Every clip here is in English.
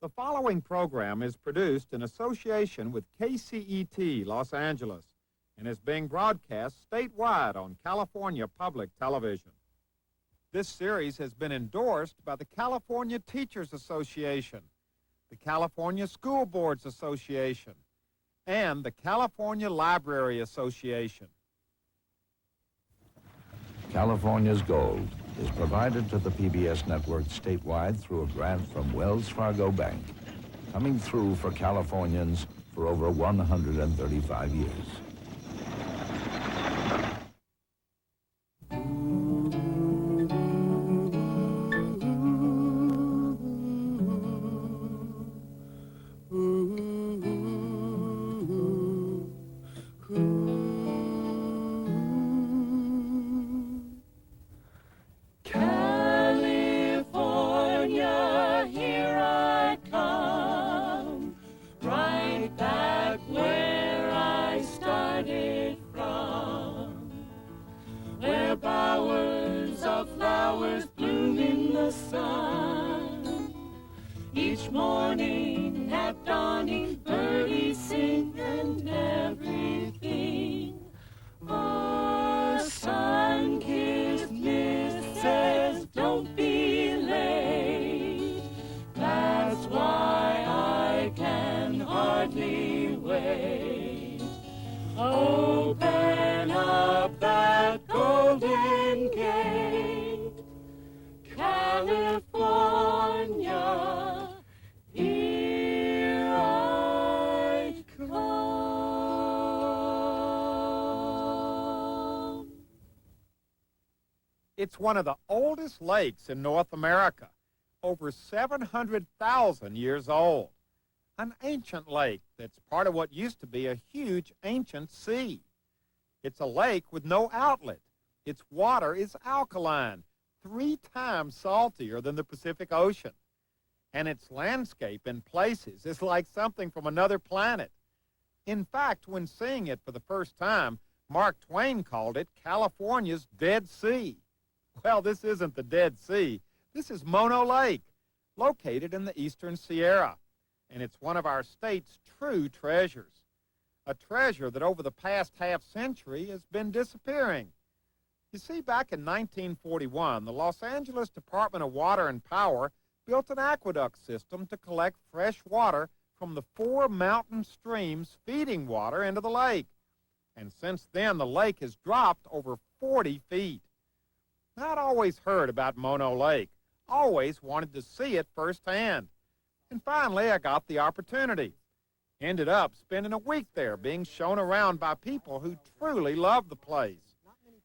The following program is produced in association with KCET Los Angeles and is being broadcast statewide on California Public Television. This series has been endorsed by the California Teachers Association, the California School Boards Association, and the California Library Association. California's Gold is provided to the PBS network statewide through a grant from Wells Fargo Bank, coming through for Californians for over 135 years. Each morning at dawning, birdies sing and everything. Our sun-kissed mist says, don't be late. That's why I can hardly wait. Open up that golden gate, California. It's one of the oldest lakes in North America, over 700,000 years old. An ancient lake that's part of what used to be a huge ancient sea. It's a lake with no outlet. Its water is alkaline, 3 times saltier than the Pacific Ocean. And its landscape in places is like something from another planet. In fact, when seeing it for the first time, Mark Twain called it California's Dead Sea. Well, this isn't the Dead Sea. This is Mono Lake, located in the eastern Sierra, and it's one of our state's true treasures. A treasure that over the past half-century has been disappearing. You see, back in 1941, the Los Angeles Department of Water and Power built an aqueduct system to collect fresh water from the 4 mountain streams feeding water into the lake. And since then, the lake has dropped over 40 feet. I'd always heard about Mono Lake, always wanted to see it firsthand. And finally, I got the opportunity. Ended up spending a week there being shown around by people who truly love the place.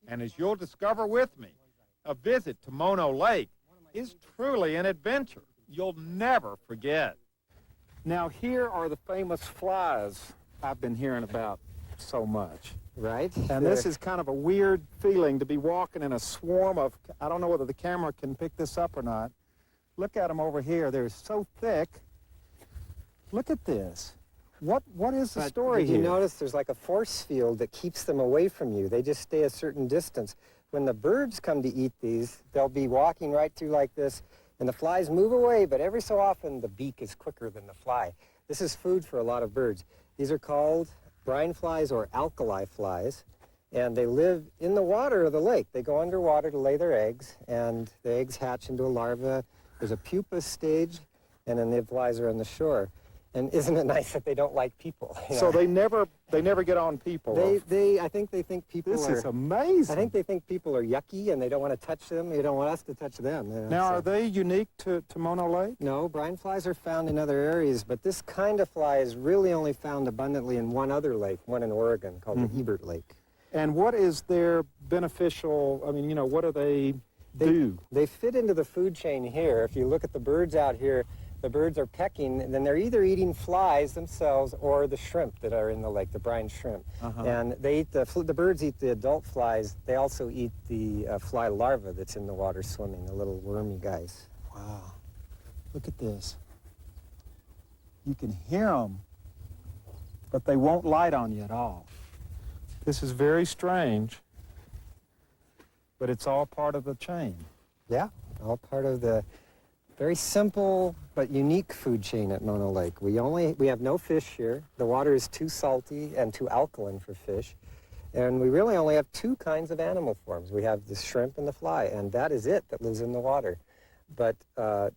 And as you'll discover with me, a visit to Mono Lake is truly an adventure you'll never forget. Now, here are the famous flies I've been hearing about so much. Right. And this is kind of a weird feeling to be walking in a swarm of, I don't know whether the camera can pick this up or not. Look at them over here. They're so thick. Look at this. What is the story here? Did you notice there's like a force field that keeps them away from you? They just stay a certain distance. When the birds come to eat these, they'll be walking right through like this, and the flies move away, but every so often the beak is quicker than the fly. This is food for a lot of birds. These are called brine flies or alkali flies, and they live in the water of the lake. They go underwater to lay their eggs, and the eggs hatch into a larva. There's a pupa stage, and then the flies are on the shore. And isn't it nice that they don't like people? So they never get on people. I think they think people This is amazing. I think they think people are yucky and they don't want to touch them. They don't want us to touch them. You know, now, are they unique to Mono Lake? No, brine flies are found in other areas, but this kind of fly is really only found abundantly in one other lake, one in Oregon, called the Ebert Lake. And what is their beneficial, I mean, what do they do? They fit into the food chain here. If you look at the birds out here, the birds are pecking, and then they're either eating flies themselves or the shrimp that are in the lake, the brine shrimp. And they eat the birds eat the adult flies. They also eat the fly larvae that's in the water swimming, the little wormy guys. Wow. Look at this. You can hear them, but they won't light on you at all. This is very strange, but it's all part of the chain. Yeah, all part of the Very simple but unique food chain at Mono Lake. We have no fish here. The water is too salty and too alkaline for fish. And we really only have two kinds of animal forms. We have the shrimp and the fly, and that is it that lives in the water. But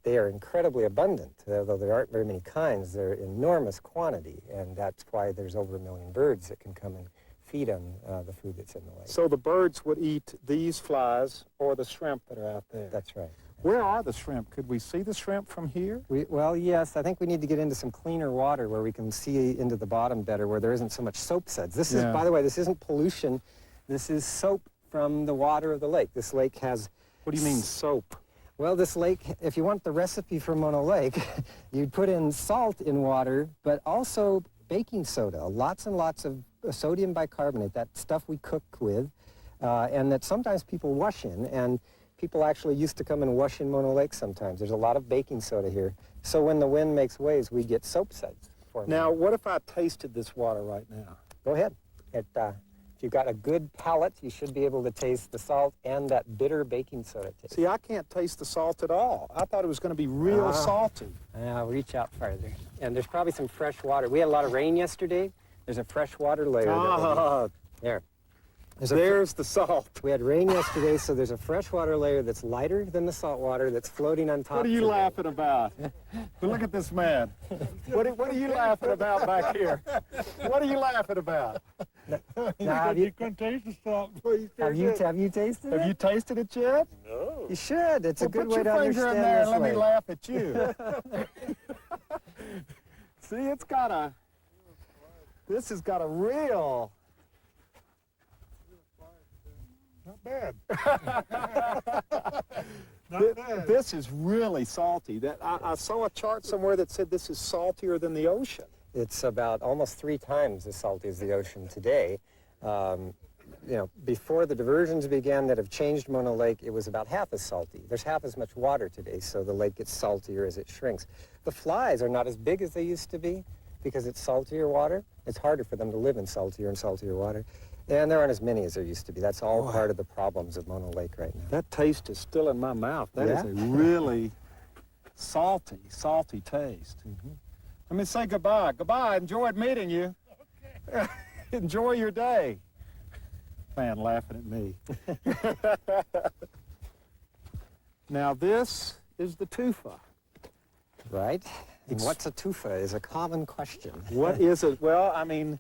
they are incredibly abundant. Though there aren't very many kinds, they're enormous quantity, and that's why there's over 1 million birds that can come and feed on the food that's in the lake. So the birds would eat these flies or the shrimp that are out there? That's right. Where are the shrimp? Could we see the shrimp from here? Well, yes, I think we need to get into some cleaner water where we can see into the bottom better, where there isn't so much soap suds. This is, by the way, this isn't pollution. This is soap from the water of the lake. This lake has... What do you mean, soap? Well, this lake, if you want the recipe for Mono Lake, you'd put in salt in water, but also baking soda, lots and lots of sodium bicarbonate, that stuff we cook with, and that sometimes people wash in, and people actually used to come and wash in Mono Lake sometimes. There's a lot of baking soda here. So when the wind makes waves, we get soap suds. Now, what if I tasted this water right now? Go ahead. If you've got a good palate, you should be able to taste the salt and that bitter baking soda taste. See, I can't taste the salt at all. I thought it was going to be real salty. I'll reach out farther. And there's probably some fresh water. We had a lot of rain yesterday. There's a fresh water layer. There. There's the salt. We had rain yesterday, so there's a freshwater layer that's lighter than the salt water that's floating on top. What are you laughing about? Look at this man. What are you laughing about back here? What are you laughing about? Now, you can taste the salt. Have you tasted it? Have you tasted it yet? No. You should. It's a good way to understand Put your finger in there and let lake. me laugh at you. See, this has got a real... Not bad. This is really salty. I saw a chart somewhere that said this is saltier than the ocean. It's about almost 3 times as salty as the ocean today. Before the diversions began that have changed Mono Lake, it was about half as salty. There's half as much water today, so the lake gets saltier as it shrinks. The flies are not as big as they used to be because it's saltier water. It's harder for them to live in saltier and saltier water. And there aren't as many as there used to be. That's all part of the problems of Mono Lake right now. That taste is still in my mouth. That is a really salty taste. Let me say goodbye. Goodbye. Enjoyed meeting you. Okay. Enjoy your day. Man laughing at me. Now this is the tufa. Right? And what's a tufa is a common question. What is it? Well, I mean,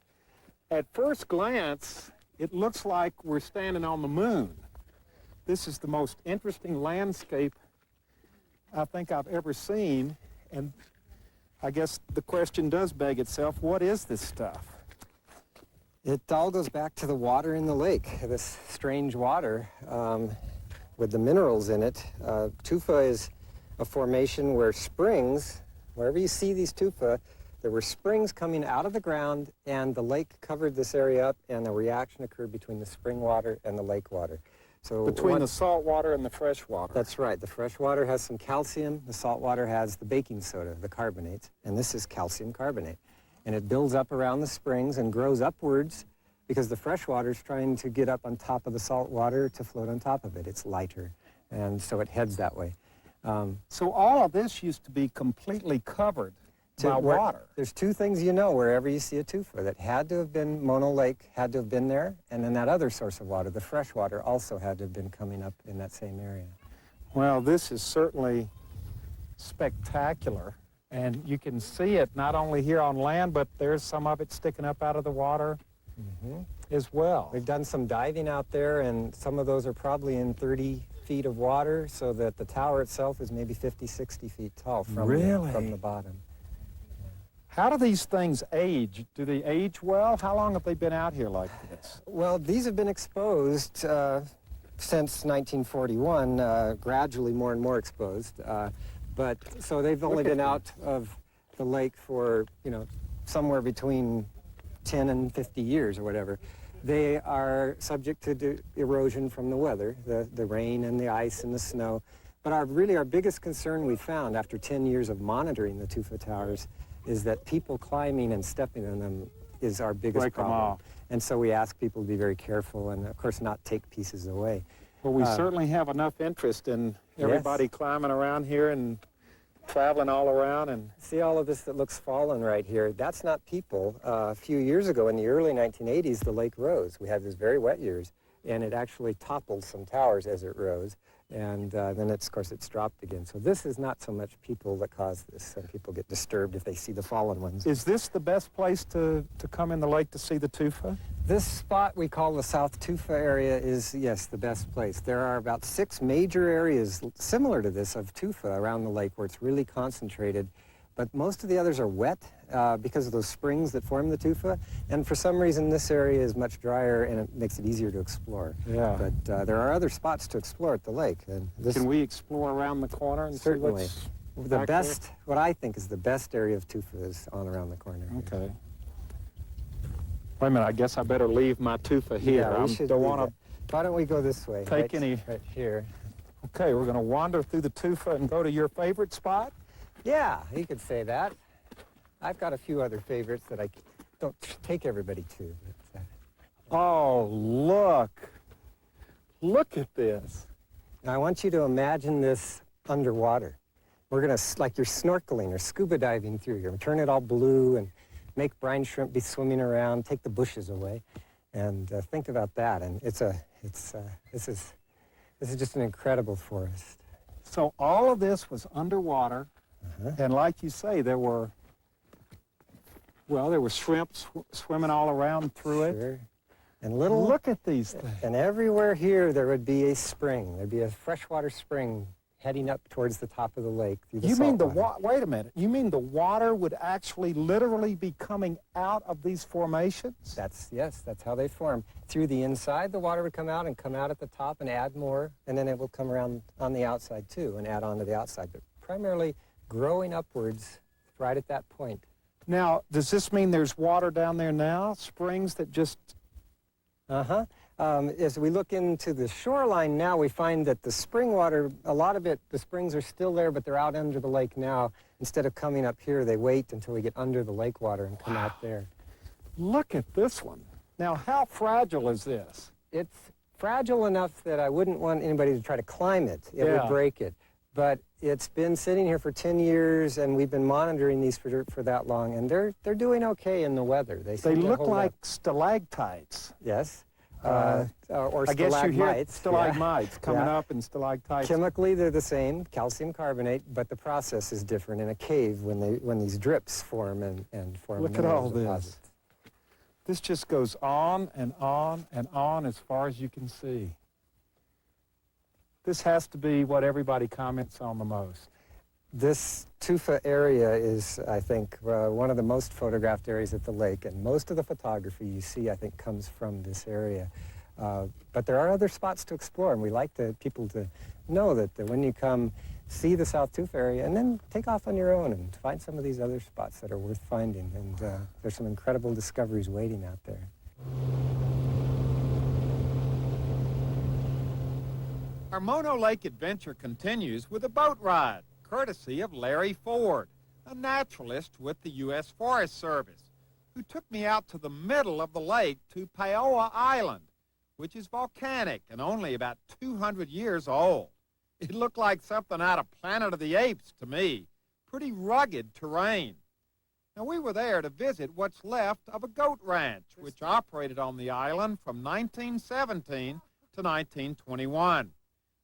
at first glance, it looks like we're standing on the moon. This is the most interesting landscape I think I've ever seen, and I guess the question does beg itself, what is this stuff? It all goes back to the water in the lake, this strange water with the minerals in it. Tufa is a formation where springs, wherever you see these tufa, there were springs coming out of the ground, and the lake covered this area up, and a reaction occurred between the spring water and the lake water. So between the salt water and the fresh water. That's right. The fresh water has some calcium. The salt water has the baking soda, the carbonates, and this is calcium carbonate. And it builds up around the springs and grows upwards because the fresh water is trying to get up on top of the salt water to float on top of it. It's lighter, and so it heads that way. So all of this used to be completely covered by water. There's 2 things you know wherever you see a tufa. That had to have been Mono Lake, had to have been there, and then that other source of water, the fresh water, also had to have been coming up in that same area. Well, this is certainly spectacular, and you can see it not only here on land, but there's some of it sticking up out of the water as well. We've done some diving out there, and some of those are probably in 30 feet of water, so that the tower itself is maybe 50, 60 feet tall from the bottom. How do these things age? Do they age well? How long have they been out here like this? Well, these have been exposed since 1941, gradually more and more exposed. But so they've only been out of the lake for, somewhere between 10 and 50 years or whatever. They are subject to erosion from the weather, the rain and the ice and the snow. But our biggest concern we found after 10 years of monitoring the tufa towers is that people climbing and stepping on them is our biggest problem. And so we ask people to be very careful and, of course, not take pieces away. Well, we certainly have enough interest in everybody climbing around here and traveling all around and... See all of this that looks fallen right here? That's not people. A few years ago, in the early 1980s, the lake rose. We had these very wet years, and it actually toppled some towers as it rose. And then, of course, it's dropped again. So this is not so much people that cause this. Some people get disturbed if they see the fallen ones. Is this the best place to come in the lake to see the tufa? This spot we call the South Tufa area is, yes, the best place. There are about 6 major areas similar to this of tufa around the lake where it's really concentrated. But most of the others are wet because of those springs that form the tufa. And for some reason, this area is much drier and it makes it easier to explore. Yeah. But there are other spots to explore at the lake. And this Can we explore around the corner and certainly. see what's The back best, what I think is the best area of tufa is on around the corner. there? Okay. Wait a minute, I guess I better leave my tufa here. Yeah, I we should don't do want that. Why don't we go this way? take any- Right here. to... Okay, we're going to wander through the tufa and go to your favorite spot? Yeah, you could say that. I've got a few other favorites that I don't take everybody to. But, Oh, look. Look at this. I want you to imagine this underwater. We're going to, like you're snorkeling or scuba diving through here. Turn it all blue and make brine shrimp be swimming around, take the bushes away, and think about that. And this is just an incredible forest. So all of this was underwater, and like you say, there were shrimp swimming all around through it. Sure. And little, Look at these things. and everywhere here there would be a spring. There'd be a freshwater spring heading up towards the top of the lake through the You mean salt water. wait a minute, you mean the water would actually literally be coming out of these formations? Yes, that's how they form. Through the inside, the water would come out at the top and add more, and then it will come around on the outside too and add on to the outside, but primarily growing upwards right at that point. Now, does this mean there's water down there now? Springs that just... As we look into the shoreline now, we find that the spring water, a lot of it, the springs are still there, but they're out under the lake now. Instead of coming up here, they wait until we get under the lake water and come out there. Look at this one. Now, how fragile is this? It's fragile enough that I wouldn't want anybody to try to climb it. It Yeah. would break it. But it's been sitting here for 10 years, and we've been monitoring these for that long, and they're doing okay in the weather. They They seem to look hold like up. stalactites. Yes. Uh, Or I guess you hear stalagmites. stalagmites coming Yeah. up and stalactites. Chemically, they're the same, calcium carbonate, but the process is different in a cave when these drips form and form Look at all mineral this. deposits. This just goes on and on and on as far as you can see. This has to be what everybody comments on the most. This tufa area is, I think, one of the most photographed areas at the lake, and most of the photography you see, I think, comes from this area. But there are other spots to explore, and we like people to know that when you come, see the South Tufa area, and then take off on your own and find some of these other spots that are worth finding. And there's some incredible discoveries waiting out there. Our Mono Lake adventure continues with a boat ride, courtesy of Larry Ford, a naturalist with the U.S. Forest Service, who took me out to the middle of the lake to Paoa Island, which is volcanic and only about 200 years old. It looked like something out of Planet of the Apes to me, pretty rugged terrain. Now, we were there to visit what's left of a goat ranch, which operated on the island from 1917 to 1921.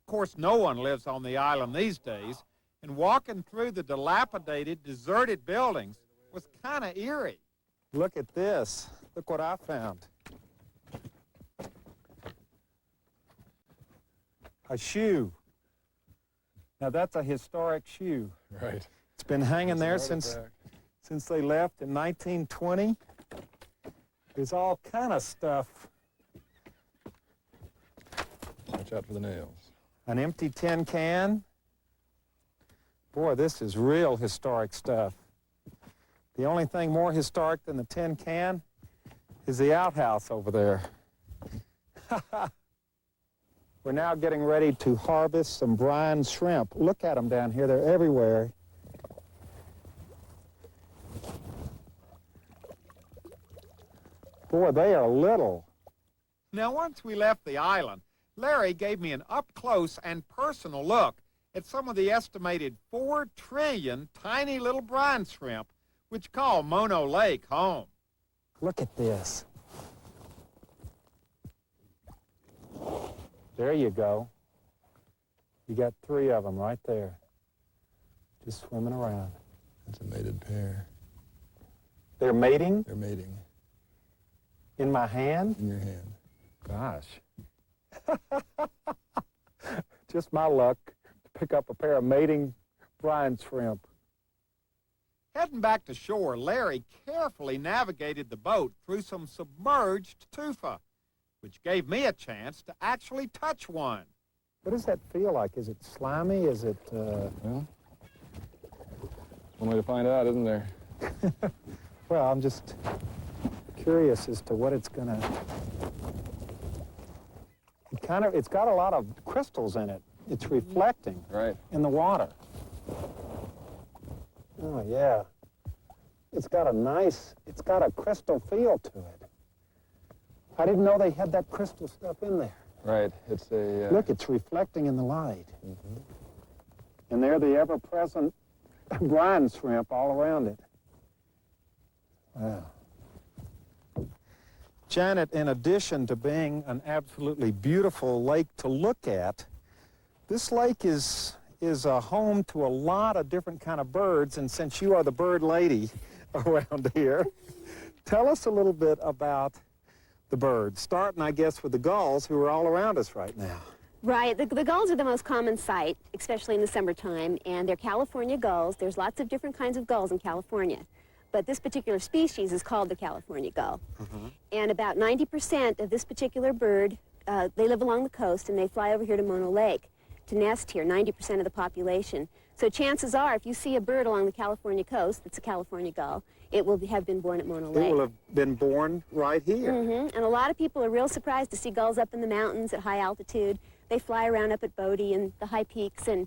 Of course, no one lives on the island these days, and walking through the dilapidated, deserted buildings was kind of eerie. Look at this. Look what I found. A shoe. Now, that's a historic shoe. Right. It's been hanging there since they left in 1920. There's all kind of stuff. Watch out for the nails. An empty tin can. Boy, this is real historic stuff. The only thing more historic than the tin can is the outhouse over there. We're now getting ready to harvest some brine shrimp. Look at them down here. They're everywhere. Boy, they are little. Now, once we left the island, Larry gave me an up-close and personal look at some of the estimated 4 trillion tiny little brine shrimp which call Mono Lake home. Look at this. There you go. You got 3 of them right there, just swimming around. That's a mated pair. They're mating They're mating in my hand? in your hand. Gosh. Just my luck to pick up a pair of mating brine shrimp. Heading back to shore, Larry carefully navigated the boat through some submerged tufa, which gave me a chance to actually touch one. What does that feel like? Is it slimy? Is it, Well, one way to find out, isn't there? well, I'm just curious as to what it's gonna... It's got a lot of crystals in it. It's reflecting Right. in the water. Oh, yeah. It's got a crystal feel to it. I didn't know they had that crystal stuff in there. Right. It's a... Look, it's reflecting in the light. And they're the ever-present brine shrimp all around it. Wow. Janet, in addition to being an absolutely beautiful lake to look at, this lake is a home to a lot of different kind of birds, and since you are the bird lady around here, tell us a little bit about the birds, starting, I guess, with the gulls who are all around us right now. Right. The gulls are the most common sight, especially in the summertime, and they're California gulls. There's lots of different kinds of gulls in California, but this particular species is called the California gull. And about 90% of this particular bird, they live along the coast, and they fly over here to Mono Lake to nest here, 90% of the population. So chances are, if you see a bird along the California coast that's a California gull, it will have been born at Mono Lake. It will have been born right here. And a lot of people are real surprised to see gulls up in the mountains at high altitude. They fly around up at Bodie and the high peaks, and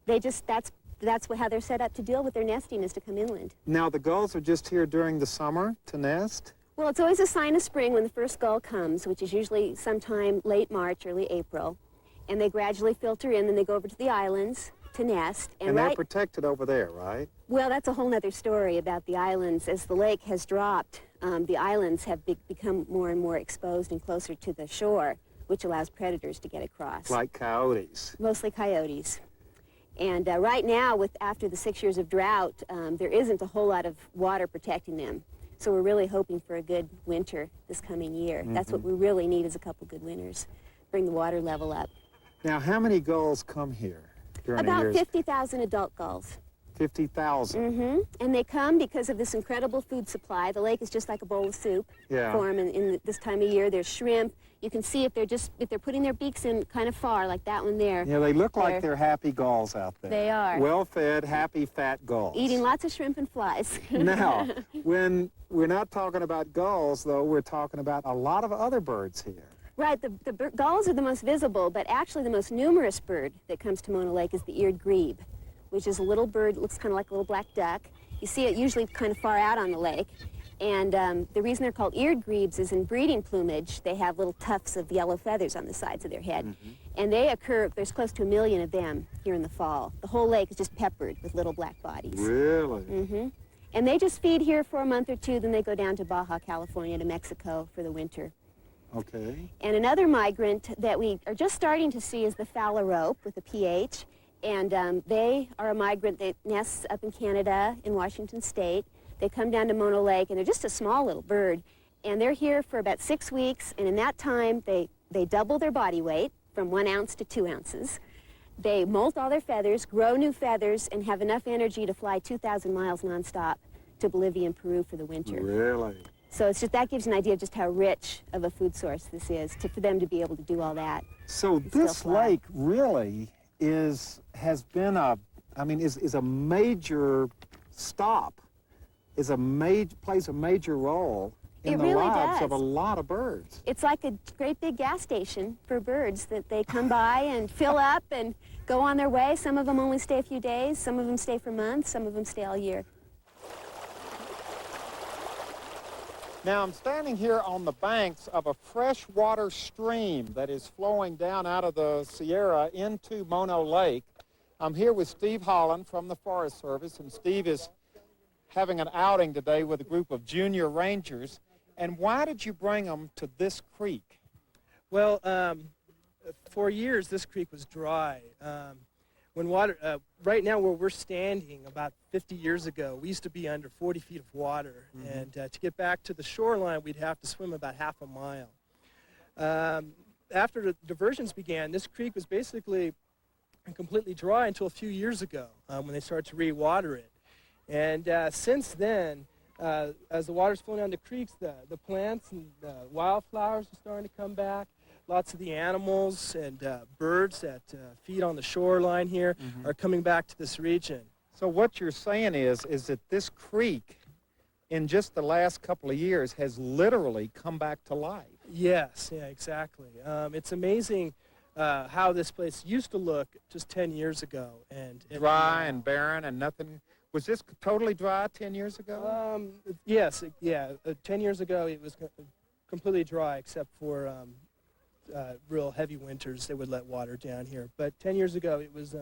they just, that's how they're set up to deal with their nesting, is to come inland. Now, the gulls are just here during the summer to nest? Well, it's always a sign of spring when the first gull comes, which is usually sometime late March, early April. And they gradually filter in, then they go over to the islands to nest. And they're protected over there, right? Well, that's a whole other story about the islands. As the lake has dropped, the islands have become more and more exposed and closer to the shore, which allows predators to get across. Like coyotes. Mostly coyotes. And right now, after the 6 years of drought, there isn't a whole lot of water protecting them. So we're really hoping for a good winter this coming year. That's what we really need, is a couple good winters. Bring the water level up. Now, how many gulls come here during a year? About 50,000 adult gulls. 50,000. And they come because of this incredible food supply. The lake is just like a bowl of soup for them in this time of year. There's shrimp. You can see if they're putting their beaks in kind of far, like that one there. Yeah, they look like they're happy gulls out there. They are. Well-fed, happy, fat gulls. Eating lots of shrimp and flies. Now, when we're not talking about gulls, though, we're talking about a lot of other birds here. Right, the gulls are the most visible, but actually the most numerous bird that comes to Mono Lake is the eared grebe, which is a little bird that looks kind of like a little black duck. You see it usually kind of far out on the lake. And the reason they're called eared grebes is in breeding plumage, they have little tufts of yellow feathers on the sides of their head. And they occur, there's close to 1 million of them here in the fall. The whole lake is just peppered with little black bodies. Really? And they just feed here for a month or two, then they go down to Baja California, to Mexico for the winter. Okay. And another migrant that we are just starting to see is the phalarope with a PH. And they are a migrant that nests up in Canada, in Washington State. They come down to Mono Lake, and they're just a small little bird. And they're here for about 6 weeks, and in that time, they double their body weight from 1 ounce to 2 ounces. They molt all their feathers, grow new feathers, and have enough energy to fly 2,000 miles nonstop to Bolivia and Peru for the winter. Really? So it's just, that gives you an idea of just how rich of a food source this is, for them to be able to do all that. So this lake really has been is a major stop, plays a major role in the lives of a lot of birds. It's like a great big gas station for birds that they come by and fill up and go on their way. Some of them only stay a few days, some of them stay for months, some of them stay all year. Now, I'm standing here on the banks of a freshwater stream that is flowing down out of the Sierra into Mono Lake. I'm here with Steve Holland from the Forest Service, and Steve is having an outing today with a group of junior rangers. And why did you bring them to this creek? Well, for years this creek was dry. When water, right now where we're standing, about 50 years ago, we used to be under 40 feet of water. Mm-hmm. And to get back to the shoreline, we'd have to swim about half a mile. After the diversions began, this creek was basically completely dry until a few years ago when they started to re-water it. And since then, as the water's flowing down the creeks, the plants and the wildflowers are starting to come back. Lots of the animals and birds that feed on the shoreline here are coming back to this region. So what you're saying is that this creek, in just the last couple of years, has literally come back to life. Yes, yeah, exactly. It's amazing how this place used to look just 10 years ago. And dry and barren and nothing. Was this totally dry 10 years ago? Yes, yeah. 10 years ago, it was completely dry except for real heavy winters. They would let water down here. But 10 years ago, it was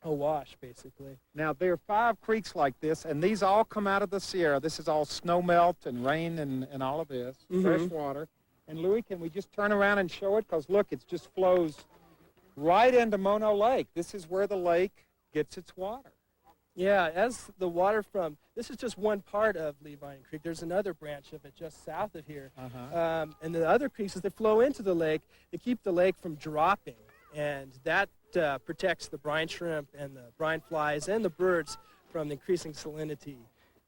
a wash, basically. Now, there are 5 creeks like this, and these all come out of the Sierra. This is all snow melt and rain and all of this, fresh water. And, Louis, can we just turn around and show it? Because, look, it just flows right into Mono Lake. This is where the lake gets its water. Yeah, as the water from, this is just one part of Levine Creek. There's another branch of it just south of here. And the other creeks, as they flow into the lake, they keep the lake from dropping. And that protects the brine shrimp and the brine flies and the birds from the increasing salinity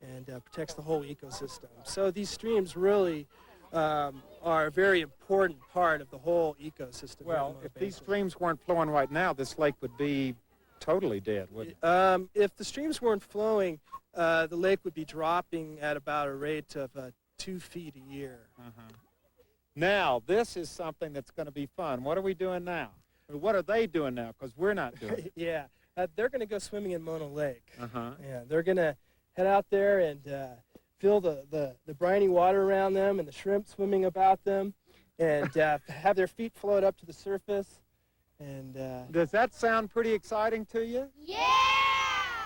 and protects the whole ecosystem. So these streams really are a very important part of the whole ecosystem. Well, if these streams weren't flowing right now, this lake would be totally dead, wouldn't it? If the streams weren't flowing, the lake would be dropping at about a rate of 2 feet a year. Now, this is something that's going to be fun. What are we doing now? Or what are they doing now? Because we're not doing it. Yeah, they're going to go swimming in Mono Lake. Yeah, they're going to head out there and feel the briny water around them and the shrimp swimming about them and have their feet float up to the surface. And does that sound pretty exciting to you? Yeah!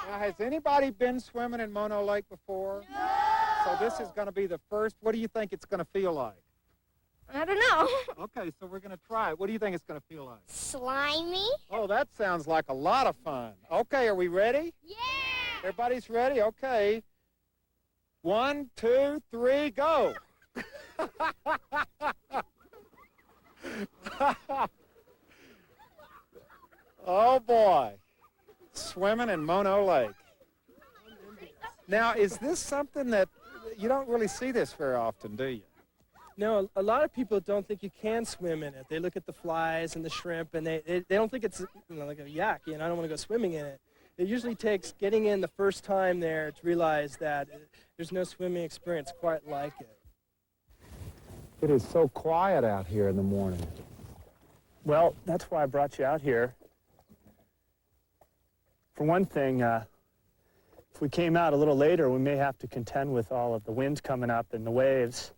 Now, has anybody been swimming in Mono Lake before? No! So this is going to be the first. What do you think it's going to feel like? I don't know. Okay, so we're going to try it. What do you think it's going to feel like? Slimy? Oh, that sounds like a lot of fun. Okay, are we ready? Yeah! Everybody's ready? Okay. 1, 2, 3, go! Oh, boy. Swimming in Mono Lake. Now, is this something that you don't really see this very often, do you? No, a lot of people don't think you can swim in it. They look at the flies and the shrimp, and they don't think it's like a yuck, I don't want to go swimming in it. It usually takes getting in the first time there to realize that there's no swimming experience quite like it. It is so quiet out here in the morning. Well, that's why I brought you out here. For one thing, if we came out a little later, we may have to contend with all of the wind coming up and the waves.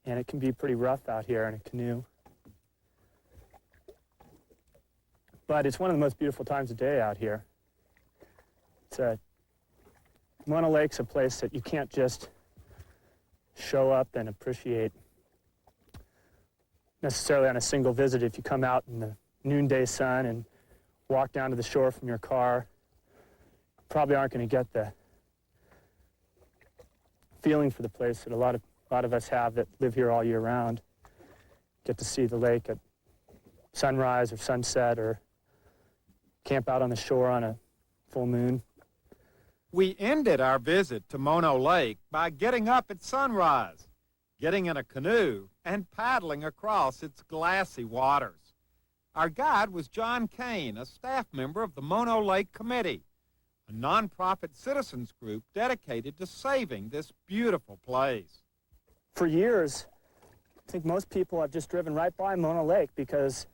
And it can be pretty rough out here in a canoe. But it's one of the most beautiful times of day out here. Mono Lake's a place that you can't just show up and appreciate necessarily on a single visit. If you come out in the noonday sun and walk down to the shore from your car, you probably aren't going to get the feeling for the place that a lot of us have that live here all year round. Get to see the lake at sunrise or sunset or camp out on the shore on a full moon. We ended our visit to Mono Lake by getting up at sunrise, getting in a canoe, and paddling across its glassy waters. Our guide was John Kane, a staff member of the Mono Lake Committee, a nonprofit citizens group dedicated to saving this beautiful place. For years, I think most people have just driven right by Mono Lake because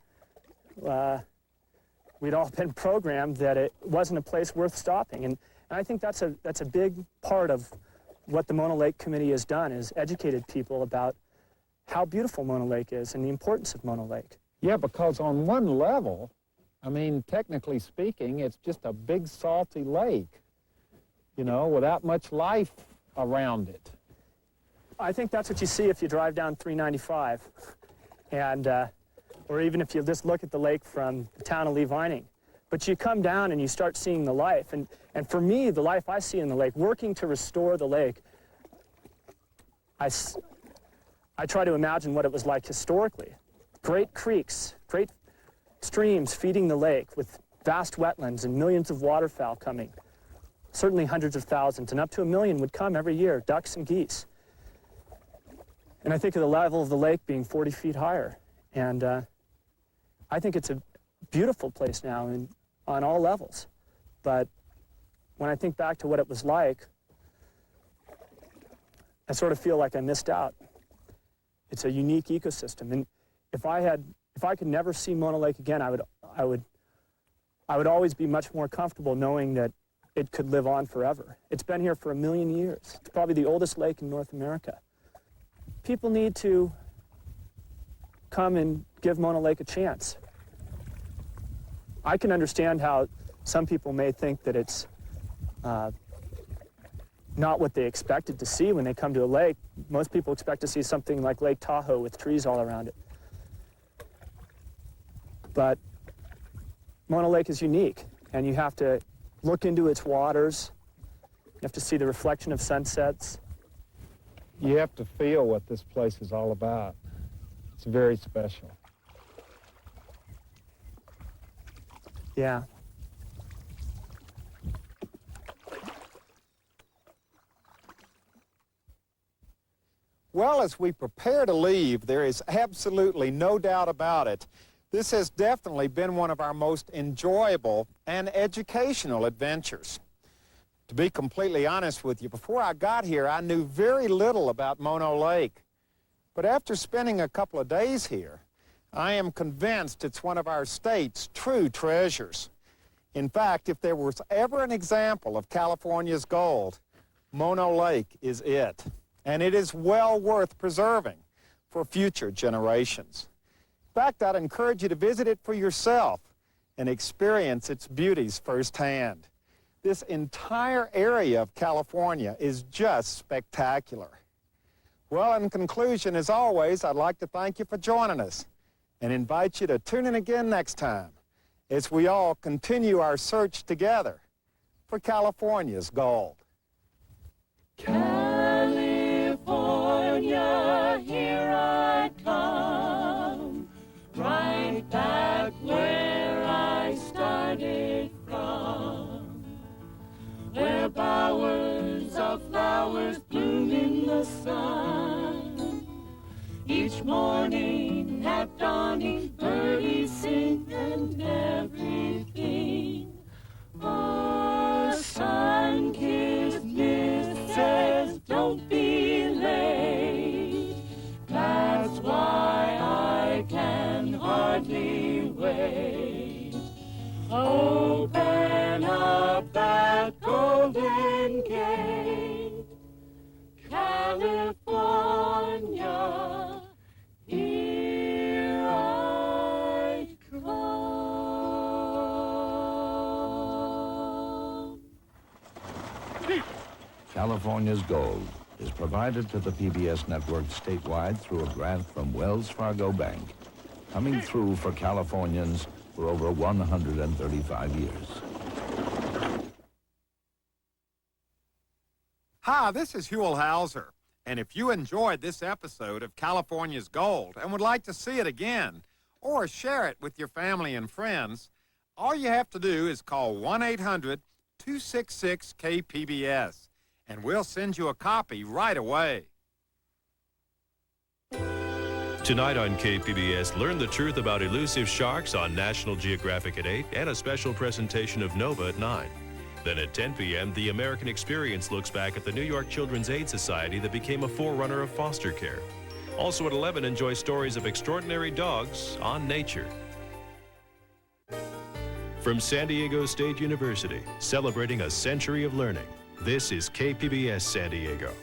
we'd all been programmed that it wasn't a place worth stopping. And I think that's a big part of what the Mono Lake Committee has done, is educated people about how beautiful Mono Lake is and the importance of Mono Lake. Yeah, because on one level, I mean, technically speaking, it's just a big salty lake, you know, without much life around it. I think that's what you see if you drive down 395, and or even if you just look at the lake from the town of Lee Vining. But you come down and you start seeing the life, and for me, the life I see in the lake, working to restore the lake, I try to imagine what it was like historically. Great creeks, great streams feeding the lake with vast wetlands and millions of waterfowl coming. Certainly hundreds of thousands, and up to 1 million would come every year, ducks and geese. And I think of the level of the lake being 40 feet higher. And I think it's a beautiful place now on all levels. But when I think back to what it was like, I sort of feel like I missed out. It's a unique ecosystem. And if I could never see Mona Lake again, I would always be much more comfortable knowing that it could live on forever. It's been here for 1 million years. It's probably the oldest lake in North America. People need to come and give Mona Lake a chance. I can understand how some people may think that it's not what they expected to see when they come to a lake. Most people expect to see something like Lake Tahoe with trees all around it. But Mona Lake is unique, and you have to look into its waters. You have to see the reflection of sunsets. You have to feel what this place is all about. It's very special. Yeah. Well, as we prepare to leave, there is absolutely no doubt about it. This has definitely been one of our most enjoyable and educational adventures. To be completely honest with you, before I got here, I knew very little about Mono Lake. But after spending a couple of days here, I am convinced it's one of our state's true treasures. In fact, if there was ever an example of California's gold, Mono Lake is it. And it is well worth preserving for future generations. In fact, I'd encourage you to visit it for yourself and experience its beauties firsthand. This entire area of California is just spectacular. Well, in conclusion, as always, I'd like to thank you for joining us and invite you to tune in again next time as we all continue our search together for California's gold. California, here I come, right back where I started from, where bowers of flowers bloom in the sun. Each morning at dawning, birdies sing and everything. A sun-kissed mist says, don't be late. That's why I can hardly wait. Open up that golden gate, California, here I come. California's gold is provided to the PBS network statewide through a grant from Wells Fargo Bank, coming through for Californians for over 135 years. Hi, this is Huell Howser, and if you enjoyed this episode of California's Gold and would like to see it again or share it with your family and friends, all you have to do is call 1-800-266-KPBS, and we'll send you a copy right away. Tonight on KPBS, learn the truth about elusive sharks on National Geographic at 8 and a special presentation of Nova at 9. Then at 10 p.m., The American Experience looks back at the New York Children's Aid Society that became a forerunner of foster care. Also at 11, enjoy stories of extraordinary dogs on nature. From San Diego State University, celebrating a century of learning, this is KPBS San Diego.